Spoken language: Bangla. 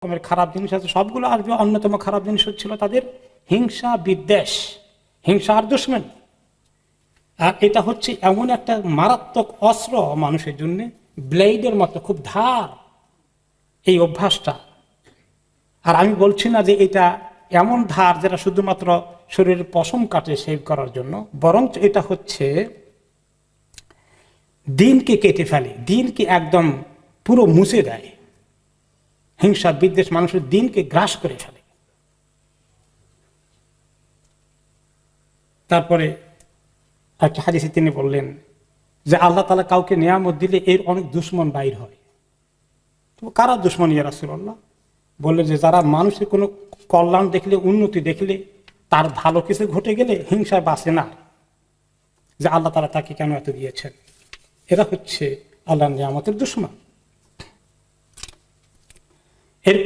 রকমের খারাপ জিনিস আছে, সবগুলো আসবে। অন্যতম খারাপ জিনিস হচ্ছিল তাদের হিংসা বিদ্বেষ, হিংসা আর দুশমন। আর এটা হচ্ছে এমন একটা মারাত্মক অস্ত্র মানুষের জন্য, ব্লেডের মতো খুব ধার এই অভ্যাসটা। আর আমি বলছি না যে এটা এমন ধার যেটা শুধুমাত্র শরীরের পশম কাটে সেভ করার জন্য, বরঞ্চ এটা হচ্ছে দিনকে কেটে ফেলে, দিনকে একদম পুরো মুছে দেয়। হিংসা বিদ্বেষ মানুষের দিনকে গ্রাস করে ফেলে। তারপরে একটা হাদিসে তিনি বললেন যে আল্লাহ তাআলা কাউকে নিয়ামত দিলে এর অনেক দুশমন বাইর হয়। তো কারা দুশমন ইয়া রাসূলুল্লাহ? বললেন যে যারা মানুষের কোনো কল্যাণ দেখলে, উন্নতি দেখলে, তার ভালো কিছু ঘটে গেলে হিংসায় বাঁচে না, যে আল্লাহ তাআলা তাকে কেন এত দিয়েছেন। এরা হচ্ছে আল্লাহর নিয়ামতের দুশমন। এরপরে